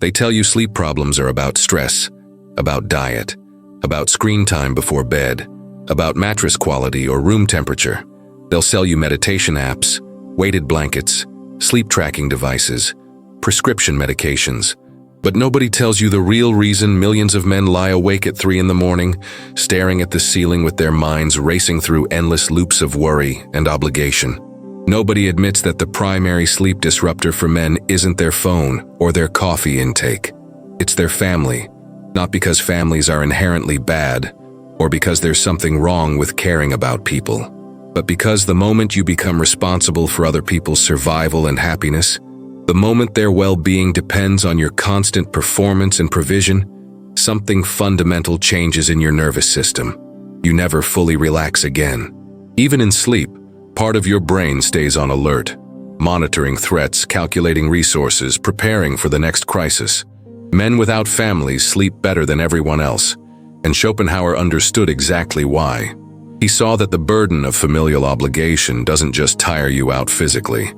They tell you sleep problems are about stress, about diet, about screen time before bed, about mattress quality or room temperature. They'll sell you meditation apps, weighted blankets, sleep tracking devices, prescription medications. But nobody tells you the real reason millions of men lie awake at 3 in the morning, staring at the ceiling with their minds racing through endless loops of worry and obligation. Nobody admits that the primary sleep disruptor for men isn't their phone or their coffee intake. It's their family, not because families are inherently bad or because there's something wrong with caring about people, but because the moment you become responsible for other people's survival and happiness, the moment their well-being depends on your constant performance and provision, something fundamental changes in your nervous system. You never fully relax again. Even in sleep, part of your brain stays on alert, monitoring threats, calculating resources, preparing for the next crisis. Men without families sleep better than everyone else, and Schopenhauer understood exactly why. He saw that the burden of familial obligation doesn't just tire you out physically.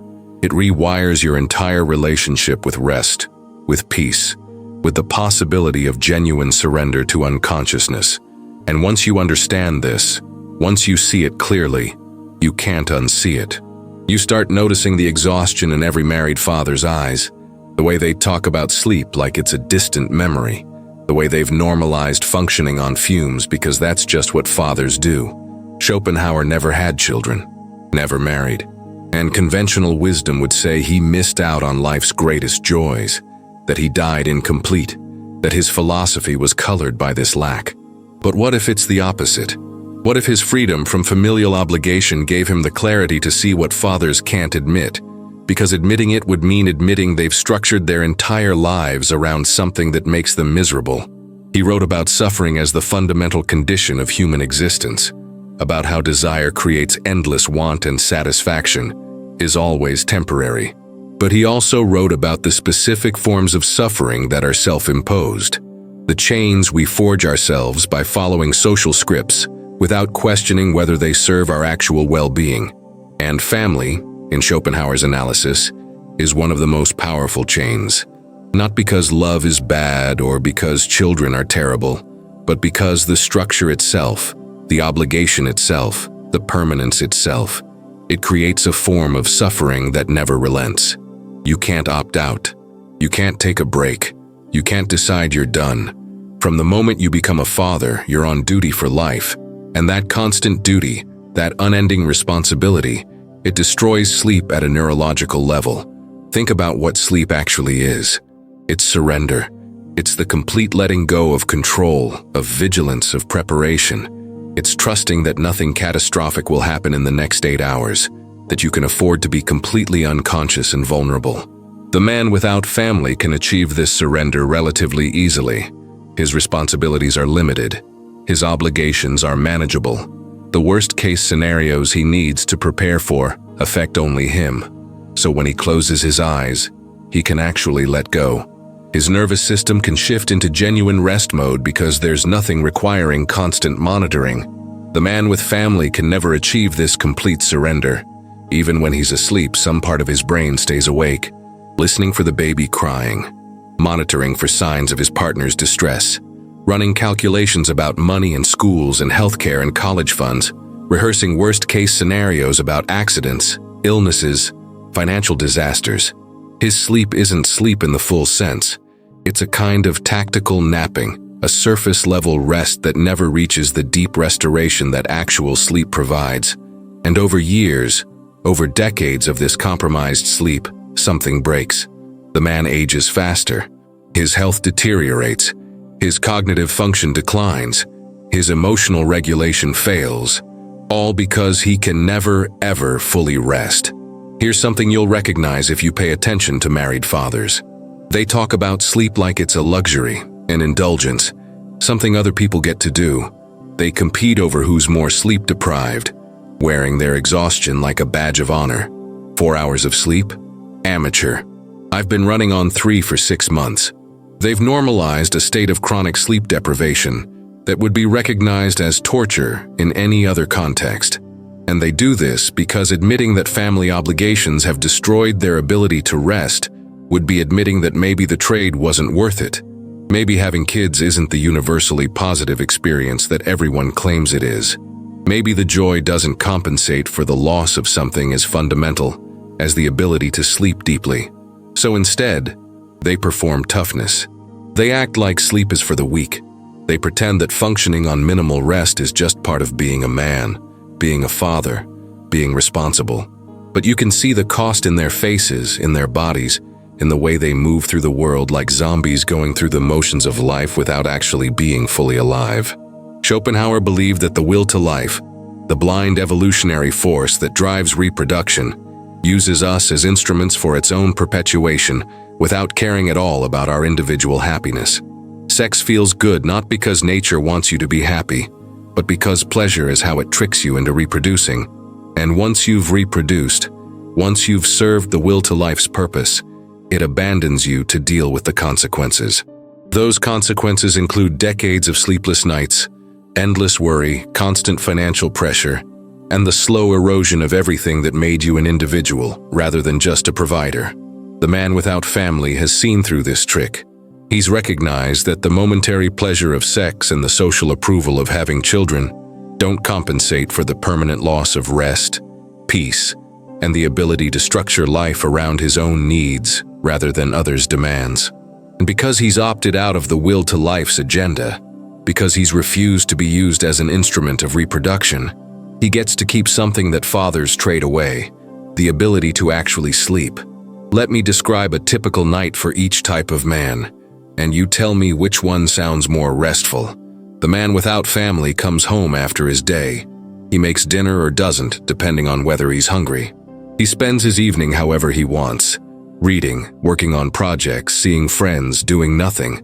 It rewires your entire relationship with rest, with peace, with the possibility of genuine surrender to unconsciousness. And once you understand this, once you see it clearly, you can't unsee it. You start noticing the exhaustion in every married father's eyes, the way they talk about sleep like it's a distant memory, the way they've normalized functioning on fumes because that's just what fathers do. Schopenhauer never had children, never married. And conventional wisdom would say he missed out on life's greatest joys, that he died incomplete, that his philosophy was colored by this lack. But what if it's the opposite? What if his freedom from familial obligation gave him the clarity to see what fathers can't admit? Because admitting it would mean admitting they've structured their entire lives around something that makes them miserable. He wrote about suffering as the fundamental condition of human existence, about how desire creates endless want and satisfaction is always temporary. But he also wrote about the specific forms of suffering that are self-imposed, the chains we forge ourselves by following social scripts without questioning whether they serve our actual well-being. And family, in Schopenhauer's analysis, is one of the most powerful chains. Not because love is bad or because children are terrible, but because the structure itself, the obligation itself, the permanence itself, it creates a form of suffering that never relents. You can't opt out. You can't take a break. You can't decide you're done. From the moment you become a father, you're on duty for life. And that constant duty, that unending responsibility, it destroys sleep at a neurological level. Think about what sleep actually is. It's surrender. It's the complete letting go of control, of vigilance, of preparation. It's trusting that nothing catastrophic will happen in the next 8 hours, that you can afford to be completely unconscious and vulnerable. The man without family can achieve this surrender relatively easily. His responsibilities are limited. His obligations are manageable. The worst-case scenarios he needs to prepare for affect only him. So when he closes his eyes, he can actually let go. His nervous system can shift into genuine rest mode because there's nothing requiring constant monitoring. The man with family can never achieve this complete surrender. Even when he's asleep, some part of his brain stays awake, listening for the baby crying, monitoring for signs of his partner's distress, running calculations about money and schools and healthcare and college funds, rehearsing worst-case scenarios about accidents, illnesses, financial disasters. His sleep isn't sleep in the full sense. It's a kind of tactical napping, a surface-level rest that never reaches the deep restoration that actual sleep provides. And over years, over decades of this compromised sleep, something breaks. The man ages faster. His health deteriorates. His cognitive function declines. His emotional regulation fails. All because he can never, ever fully rest. Here's something you'll recognize if you pay attention to married fathers. They talk about sleep like it's a luxury, an indulgence, something other people get to do. They compete over who's more sleep-deprived, wearing their exhaustion like a badge of honor. 4 hours of sleep? Amateur. I've been running on 3 for 6 months. They've normalized a state of chronic sleep deprivation that would be recognized as torture in any other context. And they do this because admitting that family obligations have destroyed their ability to rest would be admitting that maybe the trade wasn't worth it. Maybe having kids isn't the universally positive experience that everyone claims it is. Maybe the joy doesn't compensate for the loss of something as fundamental as the ability to sleep deeply. So instead, they perform toughness. They act like sleep is for the weak. They pretend that functioning on minimal rest is just part of being a man, being a father, being responsible. But you can see the cost in their faces, in their bodies, in the way they move through the world like zombies going through the motions of life without actually being fully alive. Schopenhauer believed that the will to life, the blind evolutionary force that drives reproduction, uses us as instruments for its own perpetuation without caring at all about our individual happiness. Sex feels good not because nature wants you to be happy, but because pleasure is how it tricks you into reproducing. And once you've reproduced, once you've served the will to life's purpose, it abandons you to deal with the consequences. Those consequences include decades of sleepless nights, endless worry, constant financial pressure, and the slow erosion of everything that made you an individual rather than just a provider. The man without family has seen through this trick. He's recognized that the momentary pleasure of sex and the social approval of having children don't compensate for the permanent loss of rest, peace, and the ability to structure life around his own needs rather than others' demands. And because he's opted out of the will to life's agenda, because he's refused to be used as an instrument of reproduction, he gets to keep something that fathers trade away, the ability to actually sleep. Let me describe a typical night for each type of man, and you tell me which one sounds more restful. The man without family comes home after his day. He makes dinner or doesn't, depending on whether he's hungry. He spends his evening however he wants, reading, working on projects, seeing friends, doing nothing.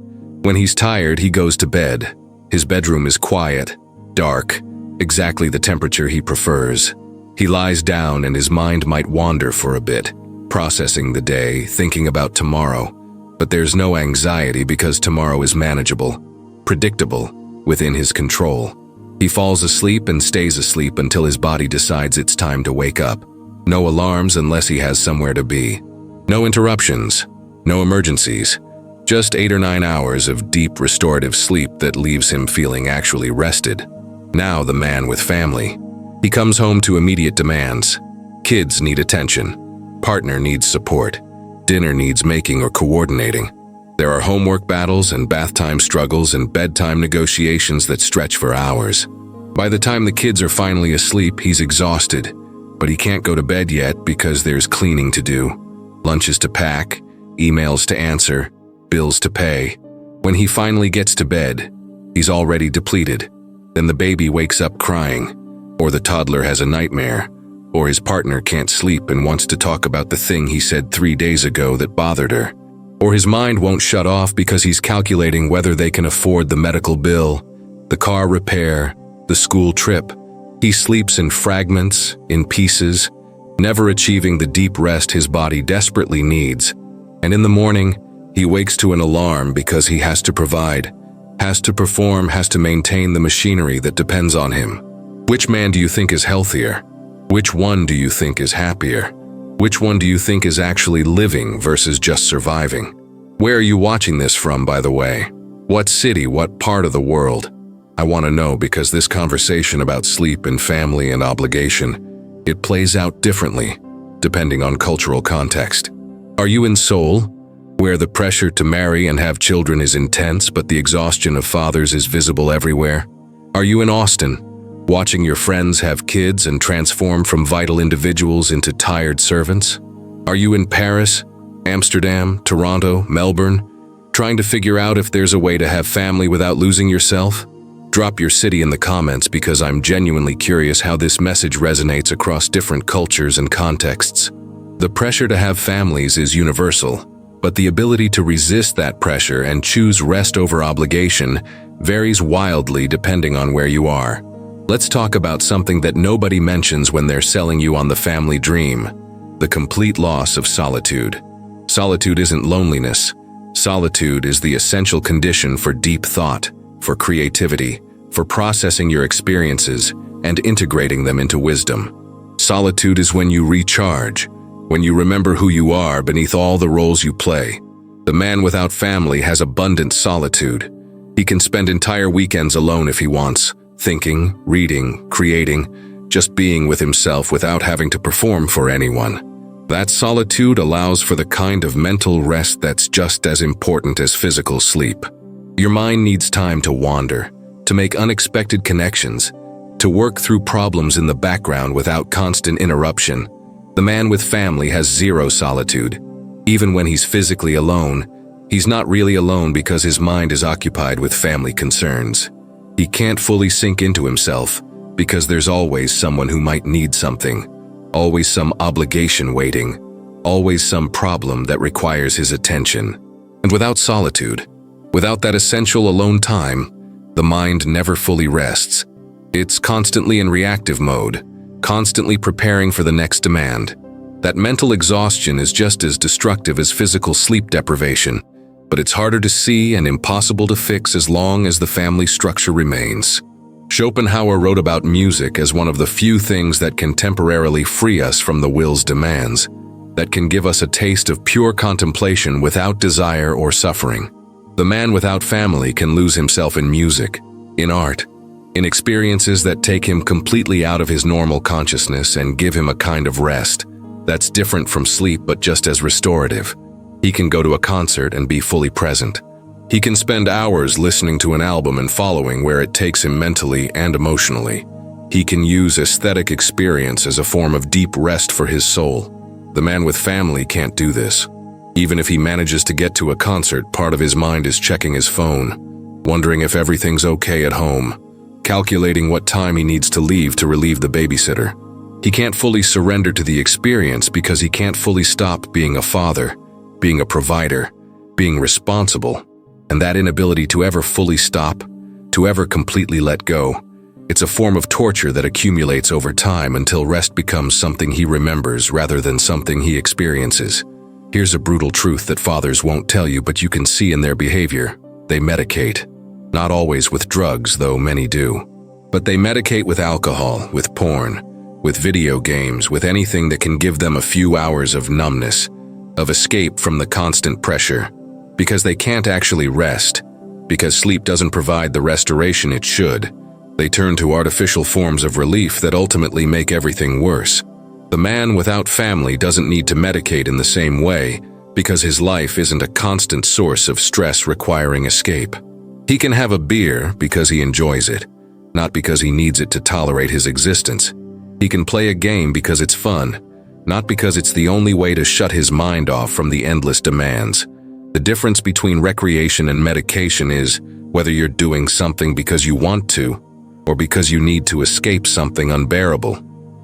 When he's tired, he goes to bed. His bedroom is quiet, dark, exactly the temperature he prefers. He lies down and his mind might wander for a bit, processing the day, thinking about tomorrow. But there's no anxiety because tomorrow is manageable, predictable, within his control. He falls asleep and stays asleep until his body decides it's time to wake up. No alarms unless he has somewhere to be. No interruptions, no emergencies. Just 8 or 9 hours of deep restorative sleep that leaves him feeling actually rested. Now the man with family. He comes home to immediate demands. Kids need attention. Partner needs support. Dinner needs making or coordinating. There are homework battles and bath time struggles and bedtime negotiations that stretch for hours. By the time the kids are finally asleep, he's exhausted, but he can't go to bed yet because there's cleaning to do, lunches to pack, emails to answer, bills to pay. When he finally gets to bed, he's already depleted. Then the baby wakes up crying, or the toddler has a nightmare, or his partner can't sleep and wants to talk about the thing he said 3 days ago that bothered her, or his mind won't shut off because he's calculating whether they can afford the medical bill, the car repair, the school trip. He sleeps in fragments, in pieces, never achieving the deep rest his body desperately needs. And in the morning, he wakes to an alarm because he has to provide, has to perform, has to maintain the machinery that depends on him. Which man do you think is healthier? Which one do you think is happier? Which one do you think is actually living versus just surviving? Where are you watching this from, by the way? What city, what part of the world? I want to know because this conversation about sleep and family and obligation, it plays out differently, depending on cultural context. Are you in Seoul, where the pressure to marry and have children is intense, but the exhaustion of fathers is visible everywhere? Are you in Austin, watching your friends have kids and transform from vital individuals into tired servants? Are you in Paris, Amsterdam, Toronto, Melbourne, trying to figure out if there's a way to have family without losing yourself? Drop your city in the comments because I'm genuinely curious how this message resonates across different cultures and contexts. The pressure to have families is universal, but the ability to resist that pressure and choose rest over obligation varies wildly depending on where you are. Let's talk about something that nobody mentions when they're selling you on the family dream: the complete loss of solitude. Solitude isn't loneliness. Solitude is the essential condition for deep thought, for creativity, for processing your experiences and integrating them into wisdom. Solitude is when you recharge, when you remember who you are beneath all the roles you play. The man without family has abundant solitude. He can spend entire weekends alone if he wants, thinking, reading, creating, just being with himself without having to perform for anyone. That solitude allows for the kind of mental rest that's just as important as physical sleep. Your mind needs time to wander, to make unexpected connections, to work through problems in the background without constant interruption. The man with family has zero solitude. Even when he's physically alone, he's not really alone because his mind is occupied with family concerns. He can't fully sink into himself because there's always someone who might need something, always some obligation waiting, always some problem that requires his attention. And without solitude, without that essential alone time, the mind never fully rests. It's constantly in reactive mode, constantly preparing for the next demand. That mental exhaustion is just as destructive as physical sleep deprivation, but it's harder to see and impossible to fix as long as the family structure remains. Schopenhauer wrote about music as one of the few things that can temporarily free us from the will's demands, that can give us a taste of pure contemplation without desire or suffering. The man without family can lose himself in music, in art, in experiences that take him completely out of his normal consciousness and give him a kind of rest that's different from sleep but just as restorative. He can go to a concert and be fully present. He can spend hours listening to an album and following where it takes him mentally and emotionally. He can use aesthetic experience as a form of deep rest for his soul. The man with family can't do this. Even if he manages to get to a concert, part of his mind is checking his phone, wondering if everything's okay at home, calculating what time he needs to leave to relieve the babysitter. He can't fully surrender to the experience because he can't fully stop being a father, being a provider, being responsible. And that inability to ever fully stop, to ever completely let go, it's a form of torture that accumulates over time until rest becomes something he remembers rather than something he experiences. Here's a brutal truth that fathers won't tell you, but you can see in their behavior. They medicate. Not always with drugs, though many do. But they medicate with alcohol, with porn, with video games, with anything that can give them a few hours of numbness, of escape from the constant pressure. Because they can't actually rest, because sleep doesn't provide the restoration it should, they turn to artificial forms of relief that ultimately make everything worse. The man without family doesn't need to medicate in the same way because his life isn't a constant source of stress requiring escape. He can have a beer because he enjoys it, not because he needs it to tolerate his existence. He can play a game because it's fun, not because it's the only way to shut his mind off from the endless demands. The difference between recreation and medication is whether you're doing something because you want to or because you need to escape something unbearable.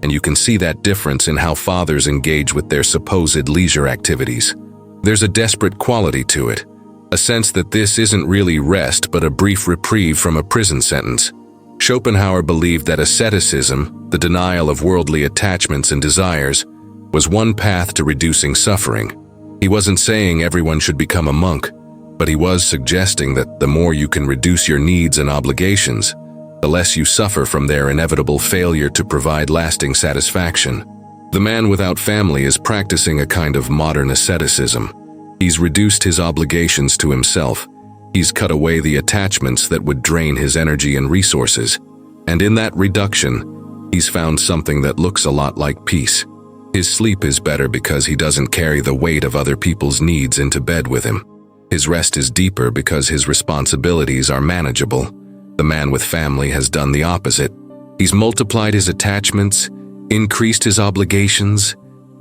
And you can see that difference in how fathers engage with their supposed leisure activities. There's a desperate quality to it, a sense that this isn't really rest but a brief reprieve from a prison sentence. Schopenhauer believed that asceticism, the denial of worldly attachments and desires, was one path to reducing suffering. He wasn't saying everyone should become a monk, but he was suggesting that the more you can reduce your needs and obligations, the less you suffer from their inevitable failure to provide lasting satisfaction. The man without family is practicing a kind of modern asceticism. He's reduced his obligations to himself. He's cut away the attachments that would drain his energy and resources. And in that reduction, he's found something that looks a lot like peace. His sleep is better because he doesn't carry the weight of other people's needs into bed with him. His rest is deeper because his responsibilities are manageable. The man with family has done the opposite. He's multiplied his attachments, increased his obligations,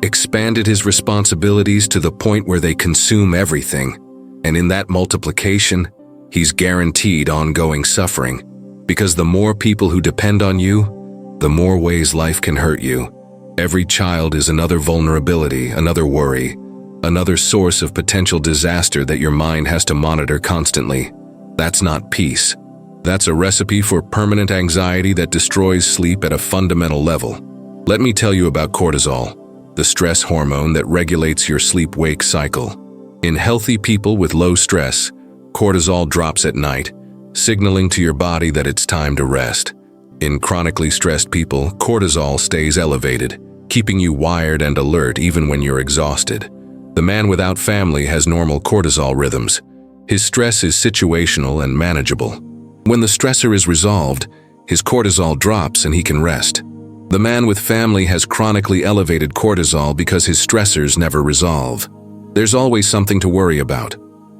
expanded his responsibilities to the point where they consume everything. And in that multiplication, he's guaranteed ongoing suffering. Because the more people who depend on you, the more ways life can hurt you. Every child is another vulnerability, another worry, another source of potential disaster that your mind has to monitor constantly. That's not peace. That's a recipe for permanent anxiety that destroys sleep at a fundamental level. Let me tell you about cortisol, the stress hormone that regulates your sleep-wake cycle. In healthy people with low stress, cortisol drops at night, signaling to your body that it's time to rest. In chronically stressed people, cortisol stays elevated, keeping you wired and alert even when you're exhausted. The man without family has normal cortisol rhythms. His stress is situational and manageable. When the stressor is resolved, his cortisol drops and he can rest. The man with family has chronically elevated cortisol because his stressors never resolve. There's always something to worry about.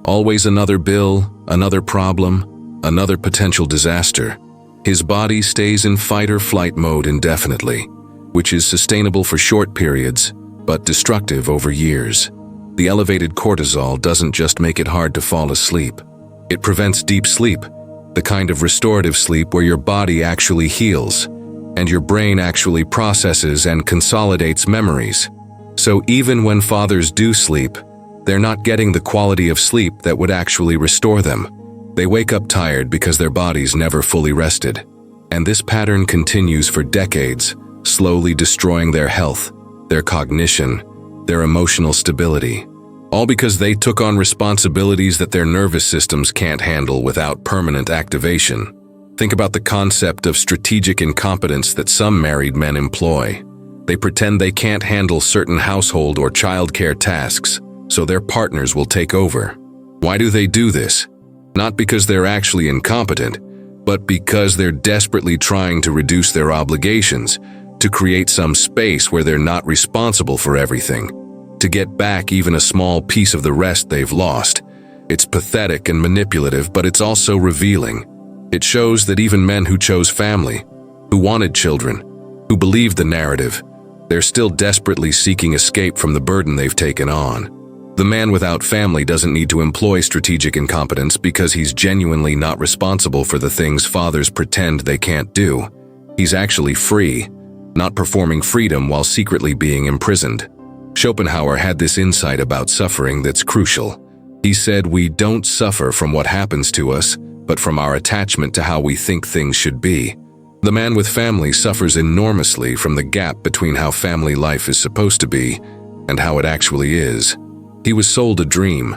Always another bill, another problem, another potential disaster. His body stays in fight or flight mode indefinitely, which is sustainable for short periods, but destructive over years. The elevated cortisol doesn't just make it hard to fall asleep. It prevents deep sleep, the kind of restorative sleep where your body actually heals, and your brain actually processes and consolidates memories. So even when fathers do sleep, they're not getting the quality of sleep that would actually restore them. They wake up tired because their bodies never fully rested. And this pattern continues for decades, slowly destroying their health, their cognition, their emotional stability, all because they took on responsibilities that their nervous systems can't handle without permanent activation. Think about the concept of strategic incompetence that some married men employ. They pretend they can't handle certain household or childcare tasks, so their partners will take over. Why do they do this? Not because they're actually incompetent, but because they're desperately trying to reduce their obligations, to create some space where they're not responsible for everything, to get back even a small piece of the rest they've lost. It's pathetic and manipulative, but it's also revealing. It shows that even men who chose family, who wanted children, who believed the narrative, they're still desperately seeking escape from the burden they've taken on. The man without family doesn't need to employ strategic incompetence because he's genuinely not responsible for the things fathers pretend they can't do. He's actually free, not performing freedom while secretly being imprisoned. Schopenhauer had this insight about suffering that's crucial. He said, "We don't suffer from what happens to us, but from our attachment to how we think things should be." The man with family suffers enormously from the gap between how family life is supposed to be and how it actually is. He was sold a dream: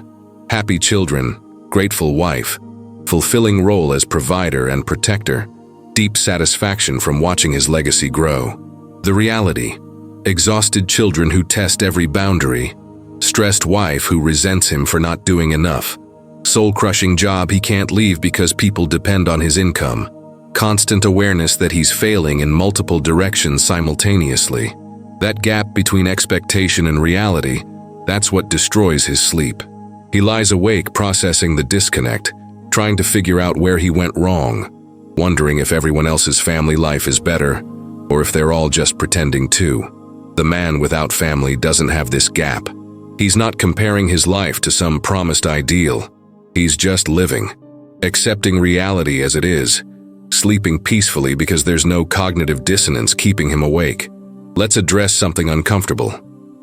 happy children, grateful wife, fulfilling role as provider and protector, deep satisfaction from watching his legacy grow. The reality: exhausted children who test every boundary, stressed wife who resents him for not doing enough, soul-crushing job he can't leave because people depend on his income, constant awareness that he's failing in multiple directions simultaneously. That gap between expectation and reality, that's what destroys his sleep. He lies awake processing the disconnect, trying to figure out where he went wrong, wondering if everyone else's family life is better, or if they're all just pretending to. The man without family doesn't have this gap. He's not comparing his life to some promised ideal. He's just living, accepting reality as it is, sleeping peacefully because there's no cognitive dissonance keeping him awake. Let's address something uncomfortable: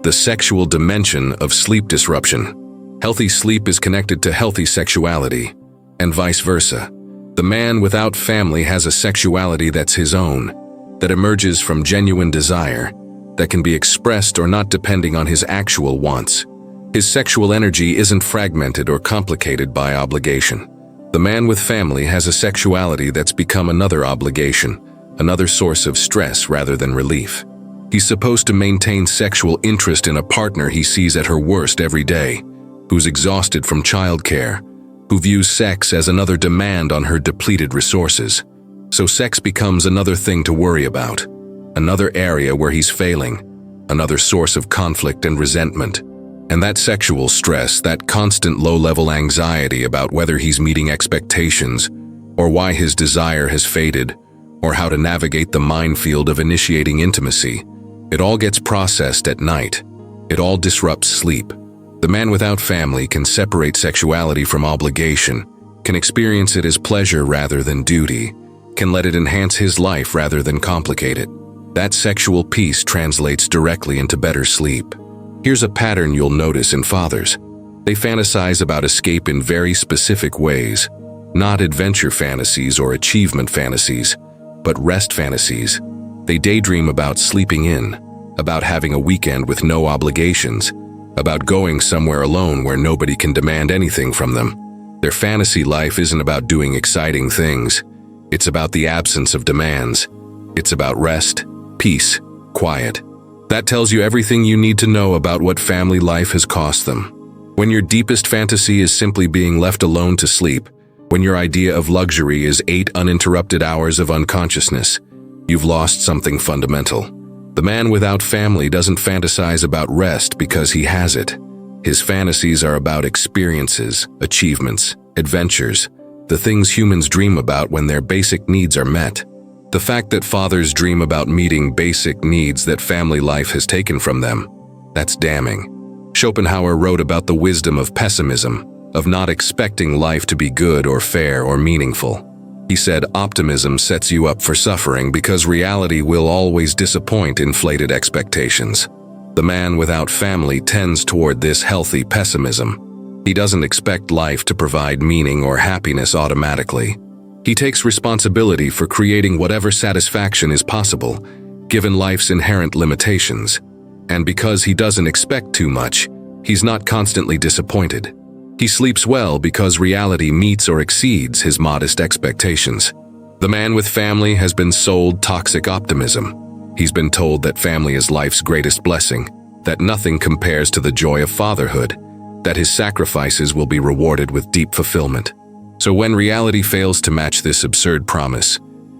the sexual dimension of sleep disruption. Healthy sleep is connected to healthy sexuality, and vice versa. The man without family has a sexuality that's his own, that emerges from genuine desire, that can be expressed or not depending on his actual wants. His sexual energy isn't fragmented or complicated by obligation. The man with family has a sexuality that's become another obligation, another source of stress rather than relief. He's supposed to maintain sexual interest in a partner he sees at her worst every day, who's exhausted from childcare, who views sex as another demand on her depleted resources. So sex becomes another thing to worry about, another area where he's failing, another source of conflict and resentment. And that sexual stress, that constant low-level anxiety about whether he's meeting expectations, or why his desire has faded, or how to navigate the minefield of initiating intimacy, it all gets processed at night. It all disrupts sleep. The man without family can separate sexuality from obligation, can experience it as pleasure rather than duty, can let it enhance his life rather than complicate it. That sexual peace translates directly into better sleep. Here's a pattern you'll notice in fathers. They fantasize about escape in very specific ways, not adventure fantasies or achievement fantasies, but rest fantasies. They daydream about sleeping in, about having a weekend with no obligations, about going somewhere alone where nobody can demand anything from them. Their fantasy life isn't about doing exciting things. It's about the absence of demands. It's about rest, peace, quiet. That tells you everything you need to know about what family life has cost them. When your deepest fantasy is simply being left alone to sleep, when your idea of luxury is 8 uninterrupted hours of unconsciousness, you've lost something fundamental. The man without family doesn't fantasize about rest because he has it. His fantasies are about experiences, achievements, adventures, the things humans dream about when their basic needs are met. The fact that fathers dream about meeting basic needs that family life has taken from them, that's damning. Schopenhauer wrote about the wisdom of pessimism, of not expecting life to be good or fair or meaningful. He said optimism sets you up for suffering because reality will always disappoint inflated expectations. The man without family tends toward this healthy pessimism. He doesn't expect life to provide meaning or happiness automatically. He takes responsibility for creating whatever satisfaction is possible, given life's inherent limitations. And because he doesn't expect too much, he's not constantly disappointed. He sleeps well because reality meets or exceeds his modest expectations. The man with family has been sold toxic optimism. He's been told that family is life's greatest blessing, that nothing compares to the joy of fatherhood, that his sacrifices will be rewarded with deep fulfillment. So when reality fails to match this absurd promise,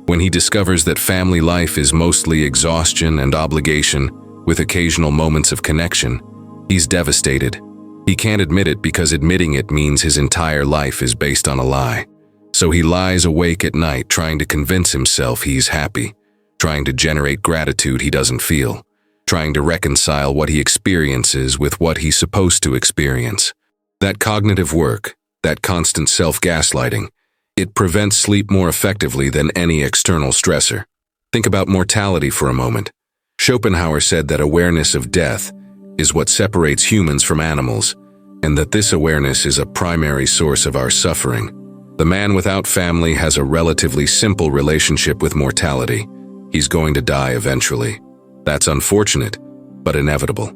when he discovers that family life is mostly exhaustion and obligation, with occasional moments of connection, he's devastated. He can't admit it because admitting it means his entire life is based on a lie. So he lies awake at night trying to convince himself he's happy, trying to generate gratitude he doesn't feel, trying to reconcile what he experiences with what he's supposed to experience. That cognitive work, that constant self-gaslighting, it prevents sleep more effectively than any external stressor. Think about mortality for a moment. Schopenhauer said that awareness of death is what separates humans from animals, and that this awareness is a primary source of our suffering. The man without family has a relatively simple relationship with mortality. He's going to die eventually. That's unfortunate, but inevitable.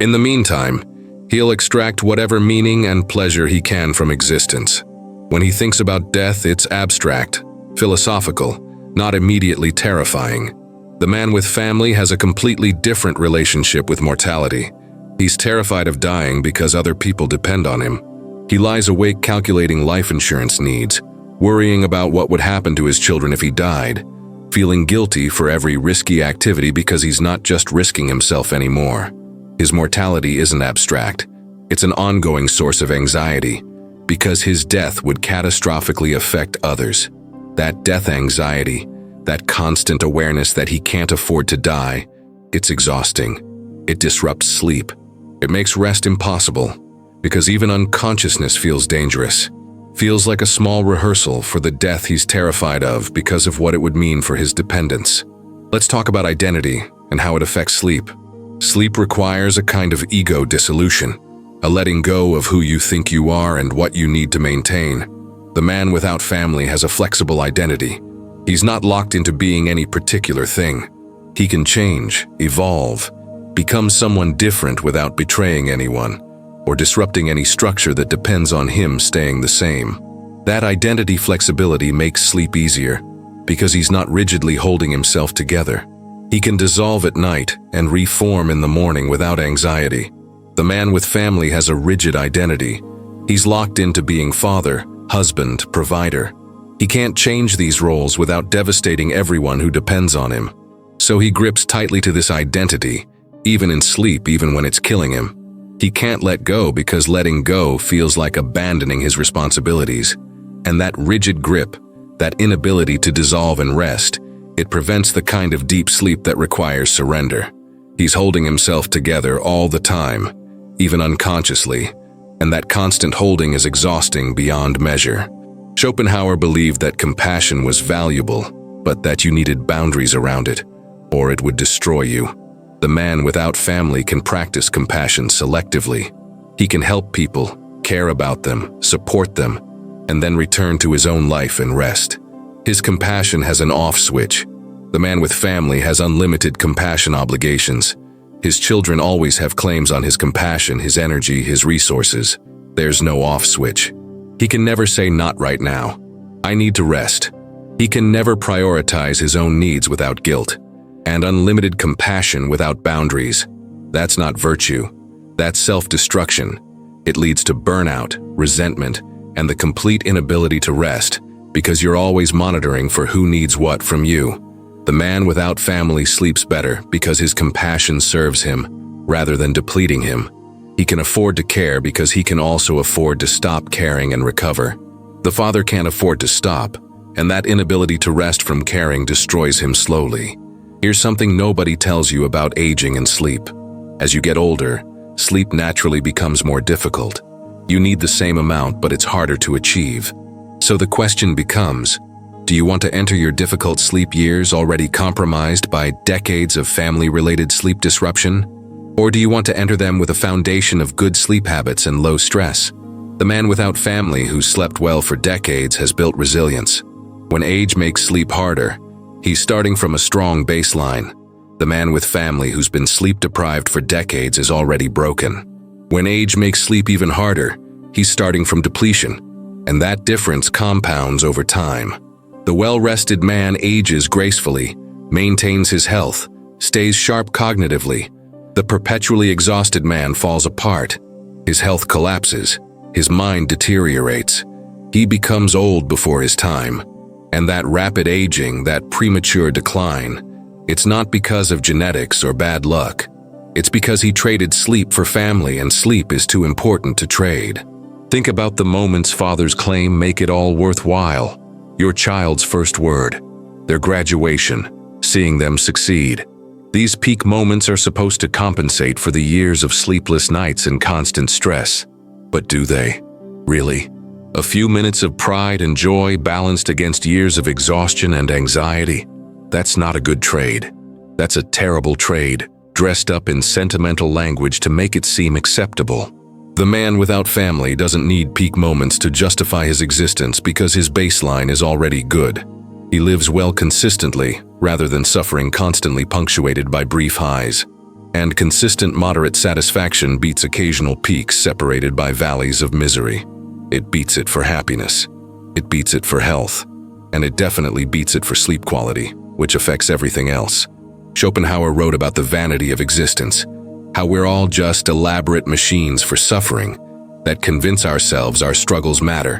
In the meantime, he'll extract whatever meaning and pleasure he can from existence. When he thinks about death, it's abstract, philosophical, not immediately terrifying. The man with family has a completely different relationship with mortality. He's terrified of dying because other people depend on him. He lies awake calculating life insurance needs, worrying about what would happen to his children if he died, feeling guilty for every risky activity because he's not just risking himself anymore. His mortality isn't abstract. It's an ongoing source of anxiety, because his death would catastrophically affect others. That death anxiety, that constant awareness that he can't afford to die, it's exhausting. It disrupts sleep. It makes rest impossible, because even unconsciousness feels dangerous, feels like a small rehearsal for the death he's terrified of because of what it would mean for his dependents. Let's talk about identity and how it affects sleep. Sleep requires a kind of ego dissolution, a letting go of who you think you are and what you need to maintain. The man without family has a flexible identity. He's not locked into being any particular thing. He can change, evolve, become someone different without betraying anyone or disrupting any structure that depends on him staying the same. That identity flexibility makes sleep easier because he's not rigidly holding himself together. He can dissolve at night and reform in the morning without anxiety. The man with family has a rigid identity. He's locked into being father, husband, provider. He can't change these roles without devastating everyone who depends on him. So he grips tightly to this identity, even in sleep, even when it's killing him. He can't let go because letting go feels like abandoning his responsibilities. And that rigid grip, that inability to dissolve and rest, it prevents the kind of deep sleep that requires surrender. He's holding himself together all the time, even unconsciously, and that constant holding is exhausting beyond measure. Schopenhauer believed that compassion was valuable, but that you needed boundaries around it, or it would destroy you. The man without family can practice compassion selectively. He can help people, care about them, support them, and then return to his own life and rest. His compassion has an off switch. The man with family has unlimited compassion obligations. His children always have claims on his compassion, his energy, his resources. There's no off switch. He can never say not right now. I need to rest. He can never prioritize his own needs without guilt. And unlimited compassion without boundaries. That's not virtue. That's self-destruction. It leads to burnout, resentment, and the complete inability to rest, because you're always monitoring for who needs what from you. The man without family sleeps better because his compassion serves him, rather than depleting him. He can afford to care because he can also afford to stop caring and recover. The father can't afford to stop, and that inability to rest from caring destroys him slowly. Here's something nobody tells you about aging and sleep. As you get older, sleep naturally becomes more difficult. You need the same amount, but it's harder to achieve. So the question becomes, do you want to enter your difficult sleep years already compromised by decades of family-related sleep disruption? Or do you want to enter them with a foundation of good sleep habits and low stress? The man without family who slept well for decades has built resilience. When age makes sleep harder, he's starting from a strong baseline. The man with family who's been sleep-deprived for decades is already broken. When age makes sleep even harder, he's starting from depletion, and that difference compounds over time. The well-rested man ages gracefully, maintains his health, stays sharp cognitively. The perpetually exhausted man falls apart. His health collapses, his mind deteriorates. He becomes old before his time. And that rapid aging, that premature decline, it's not because of genetics or bad luck. It's because he traded sleep for family, and sleep is too important to trade. Think about the moments fathers claim make it all worthwhile. Your child's first word, their graduation, seeing them succeed. These peak moments are supposed to compensate for the years of sleepless nights and constant stress. But do they? Really? A few minutes of pride and joy balanced against years of exhaustion and anxiety? That's not a good trade. That's a terrible trade, dressed up in sentimental language to make it seem acceptable. The man without family doesn't need peak moments to justify his existence because his baseline is already good. He lives well consistently, rather than suffering constantly punctuated by brief highs. And consistent moderate satisfaction beats occasional peaks separated by valleys of misery. It beats it for happiness. It beats it for health. And it definitely beats it for sleep quality, which affects everything else. Schopenhauer wrote about the vanity of existence, how we're all just elaborate machines for suffering that convince ourselves our struggles matter,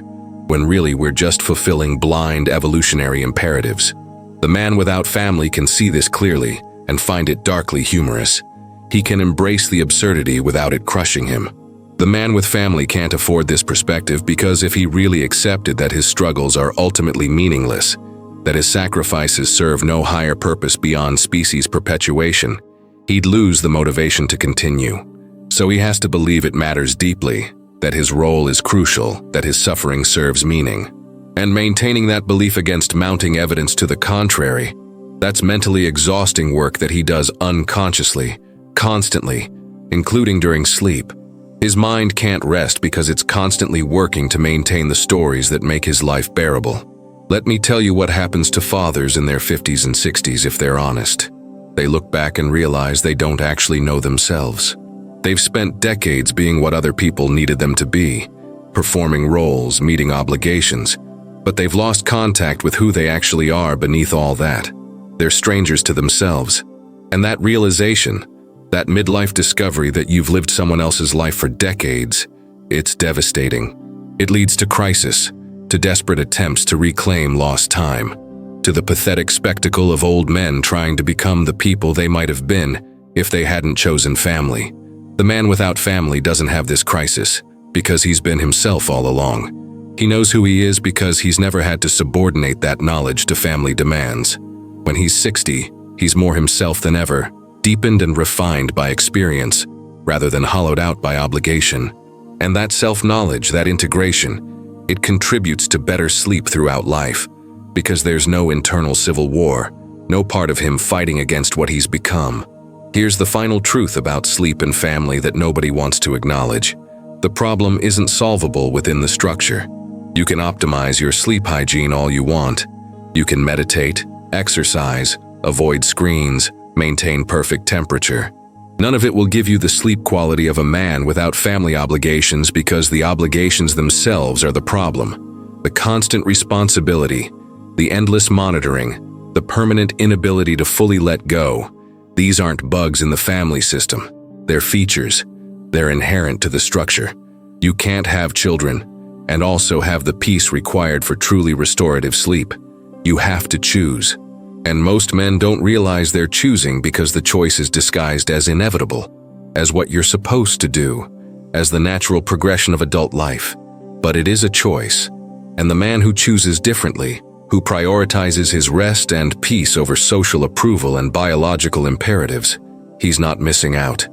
when really we're just fulfilling blind evolutionary imperatives. The man without family can see this clearly and find it darkly humorous. He can embrace the absurdity without it crushing him. The man with family can't afford this perspective because if he really accepted that his struggles are ultimately meaningless, that his sacrifices serve no higher purpose beyond species perpetuation, he'd lose the motivation to continue. So he has to believe it matters deeply, that his role is crucial, that his suffering serves meaning. And maintaining that belief against mounting evidence to the contrary, that's mentally exhausting work that he does unconsciously, constantly, including during sleep. His mind can't rest because it's constantly working to maintain the stories that make his life bearable. Let me tell you what happens to fathers in their 50s and 60s if they're honest. They look back and realize they don't actually know themselves. They've spent decades being what other people needed them to be, performing roles, meeting obligations, but they've lost contact with who they actually are beneath all that. They're strangers to themselves. And that realization, that midlife discovery that you've lived someone else's life for decades, it's devastating. It leads to crisis, to desperate attempts to reclaim lost time, to the pathetic spectacle of old men trying to become the people they might have been if they hadn't chosen family. The man without family doesn't have this crisis because he's been himself all along. He knows who he is because he's never had to subordinate that knowledge to family demands. When he's 60, he's more himself than ever, deepened and refined by experience, rather than hollowed out by obligation. And that self-knowledge, that integration, it contributes to better sleep throughout life, because there's no internal civil war, no part of him fighting against what he's become. Here's the final truth about sleep and family that nobody wants to acknowledge. The problem isn't solvable within the structure. You can optimize your sleep hygiene all you want. You can meditate, exercise, avoid screens, maintain perfect temperature. None of it will give you the sleep quality of a man without family obligations because the obligations themselves are the problem. The constant responsibility, the endless monitoring, the permanent inability to fully let go. These aren't bugs in the family system. They're features. They're inherent to the structure. You can't have children and also have the peace required for truly restorative sleep. You have to choose. And most men don't realize they're choosing because the choice is disguised as inevitable, as what you're supposed to do, as the natural progression of adult life. But it is a choice. And the man who chooses differently, who prioritizes his rest and peace over social approval and biological imperatives, he's not missing out.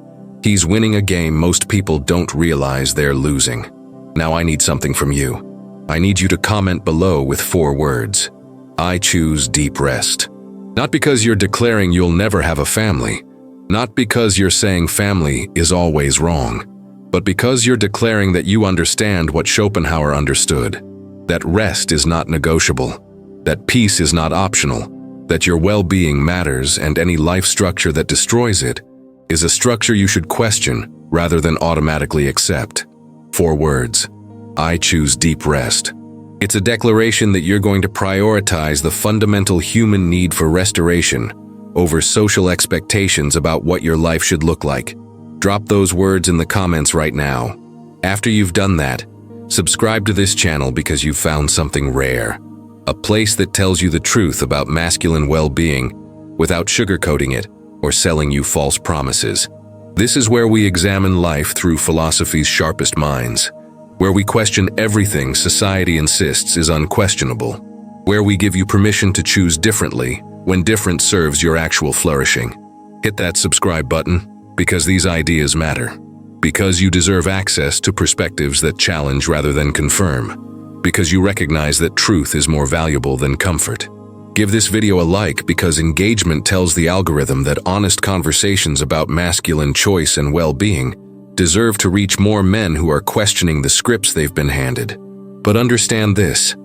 He's winning a game most people don't realize they're losing. Now I need something from you. I need you to comment below with 4 words. I choose deep rest. Not because you're declaring you'll never have a family, not because you're saying family is always wrong, but because you're declaring that you understand what Schopenhauer understood, that rest is not negotiable, that peace is not optional, that your well-being matters and any life structure that destroys it is a structure you should question rather than automatically accept. 4 words. I choose deep rest. It's a declaration that you're going to prioritize the fundamental human need for restoration over social expectations about what your life should look like. Drop those words in the comments right now. After you've done that, subscribe to this channel because you've found something rare. A place that tells you the truth about masculine well-being without sugarcoating it or selling you false promises. This is where we examine life through philosophy's sharpest minds, where we question everything society insists is unquestionable, where we give you permission to choose differently when difference serves your actual flourishing. Hit that subscribe button because these ideas matter, because you deserve access to perspectives that challenge rather than confirm, because you recognize that truth is more valuable than comfort. Give this video a like because engagement tells the algorithm that honest conversations about masculine choice and well-being deserve to reach more men who are questioning the scripts they've been handed. But understand this,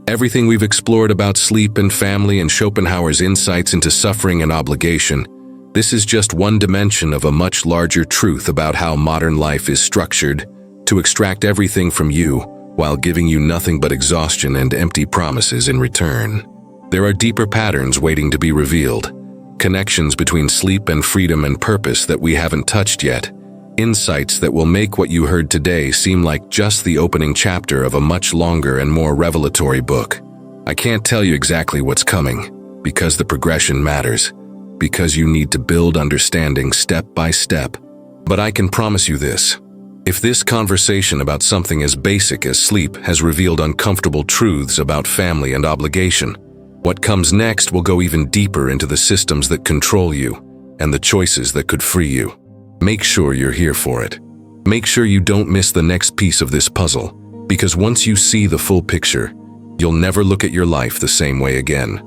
everything we've explored about sleep and family and Schopenhauer's insights into suffering and obligation, this is just one dimension of a much larger truth about how modern life is structured to extract everything from you while giving you nothing but exhaustion and empty promises in return. There are deeper patterns waiting to be revealed, connections between sleep and freedom and purpose that we haven't touched yet, insights that will make what you heard today seem like just the opening chapter of a much longer and more revelatory book. I can't tell you exactly what's coming, because the progression matters, because you need to build understanding step by step. But I can promise you this. If this conversation about something as basic as sleep has revealed uncomfortable truths about family and obligation, what comes next will go even deeper into the systems that control you and the choices that could free you. Make sure you're here for it. Make sure you don't miss the next piece of this puzzle, because once you see the full picture, you'll never look at your life the same way again.